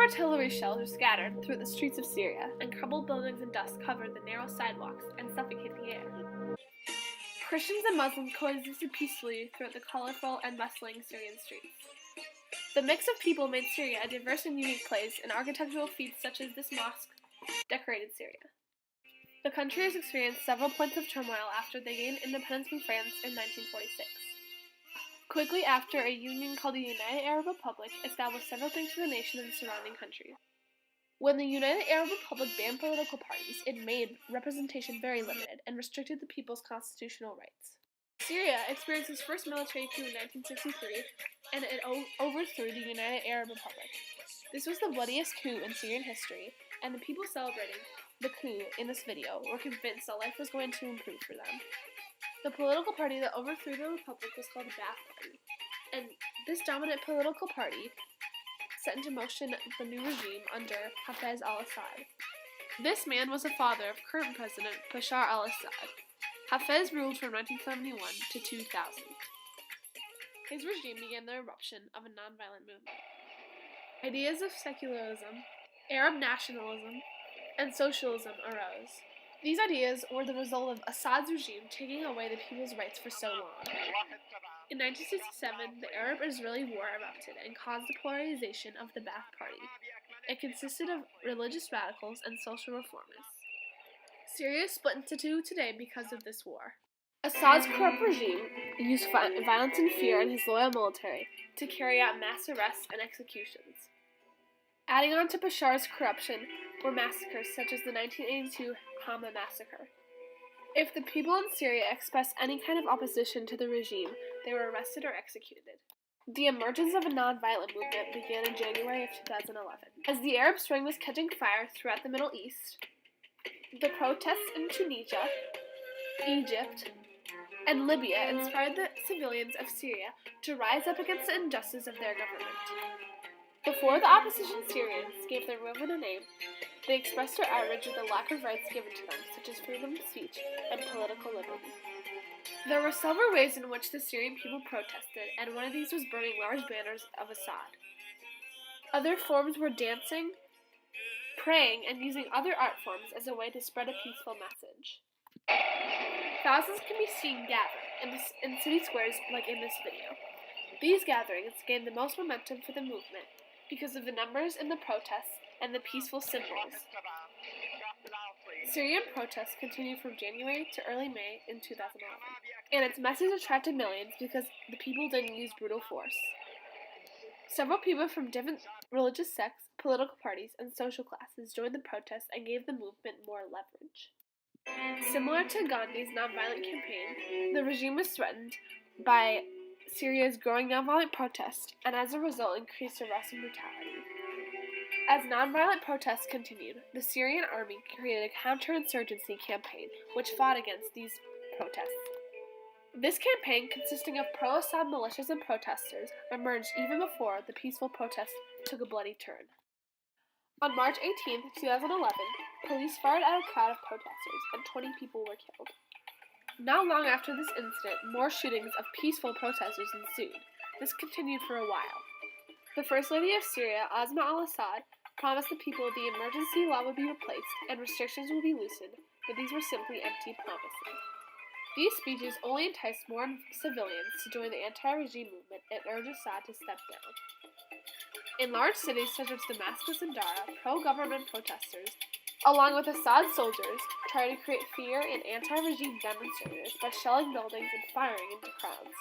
artillery shells were scattered through the streets of Syria, and crumbled buildings and dust covered the narrow sidewalks and suffocated the air. Christians and Muslims coexisted peacefully throughout the colorful and bustling Syrian streets. The mix of people made Syria a diverse and unique place, and architectural feats such as this mosque decorated Syria. The country has experienced several points of turmoil after they gained independence from France in 1946. Quickly after, a union called the United Arab Republic established several things for the nation and the surrounding countries. When the United Arab Republic banned political parties, it made representation very limited and restricted the people's constitutional rights. Syria experienced its first military coup in 1963, and it overthrew the United Arab Republic. This was the bloodiest coup in Syrian history, and the people celebrating the coup in this video were convinced that life was going to improve for them. The political party that overthrew the republic was called the Ba'ath Party, and this dominant political party set into motion the new regime under Hafez al-Assad. This man was the father of current President Bashar al-Assad. Hafez ruled from 1971 to 2000. His regime began the eruption of a nonviolent movement. Ideas of secularism, Arab nationalism, and socialism arose. These ideas were the result of Assad's regime taking away the people's rights for so long. In 1967, the Arab-Israeli War erupted and caused the polarization of the Ba'ath Party. It consisted of religious radicals and social reformists. Syria is split into two today because of this war. Assad's corrupt regime used violence and fear in his loyal military to carry out mass arrests and executions. Adding on to Bashar's corruption were massacres such as the 1982 Hama massacre. If the people in Syria expressed any kind of opposition to the regime, they were arrested or executed. The emergence of a nonviolent movement began in January of 2011. As the Arab Spring was catching fire throughout the Middle East, the protests in Tunisia, Egypt, and Libya inspired the civilians of Syria to rise up against the injustice of their government. Before the opposition Syrians gave their movement a name, they expressed their outrage at the lack of rights given to them, such as freedom of speech and political liberty. There were several ways in which the Syrian people protested, and one of these was burning large banners of Assad. Other forms were dancing, praying, and using other art forms as a way to spread a peaceful message. Thousands can be seen gathered in city squares like in this video. These gatherings gained the most momentum for the movement because of the numbers in the protests and the peaceful symbols. Syrian protests continued from January to early May in 2011, and its message attracted millions because the people didn't use brutal force. Several people from different religious sects, political parties, and social classes joined the protests and gave the movement more leverage. Similar to Gandhi's nonviolent campaign, the regime was threatened by Syria's growing nonviolent protest, and as a result increased arrests and brutality. As nonviolent protests continued, the Syrian army created a counterinsurgency campaign which fought against these protests. This campaign, consisting of pro-Assad militias and protesters, emerged even before the peaceful protests took a bloody turn. On March 18, 2011, police fired at a crowd of protesters, and 20 people were killed. Not long after this incident, more shootings of peaceful protesters ensued. This continued for a while. The First Lady of Syria, Asma al-Assad, promised the people the emergency law would be replaced and restrictions would be loosened, but these were simply empty promises. These speeches only enticed more civilians to join the anti-regime movement and urged Assad to step down. In large cities such as Damascus and Dara, pro-government protesters, along with Assad's soldiers, tried to create fear in anti-regime demonstrators by shelling buildings and firing into crowds.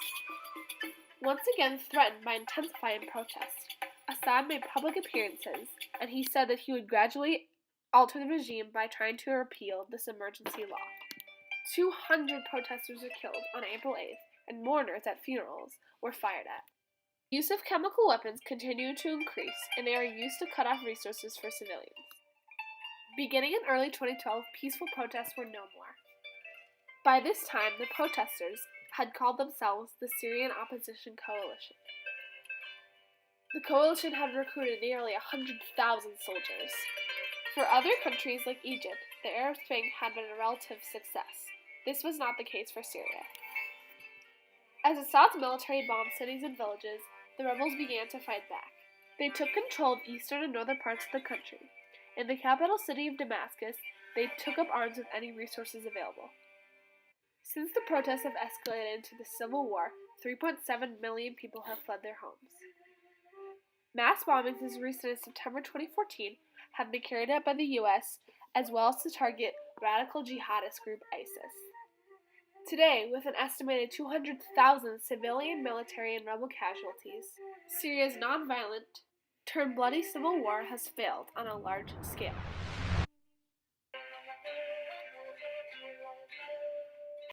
Once again threatened by intensifying protests, Assad made public appearances, and he said that he would gradually alter the regime by trying to repeal this emergency law. 200 protesters were killed on April 8th, and mourners at funerals were fired at. The use of chemical weapons continued to increase, and they were used to cut off resources for civilians. Beginning in early 2012, peaceful protests were no more. By this time, the protesters had called themselves the Syrian Opposition Coalition. The coalition had recruited nearly 100,000 soldiers. For other countries like Egypt, the Arab Spring had been a relative success. This was not the case for Syria. As Assad's military bombed cities and villages, the rebels began to fight back. They took control of eastern and northern parts of the country. In the capital city of Damascus, they took up arms with any resources available. Since the protests have escalated into the civil war, 3.7 million people have fled their homes. Mass bombings as recent as September 2014 have been carried out by the U.S., as well as to target radical jihadist group ISIS. Today, with an estimated 200,000 civilian, military, and rebel casualties, Syria's nonviolent, bloody civil war has failed on a large scale.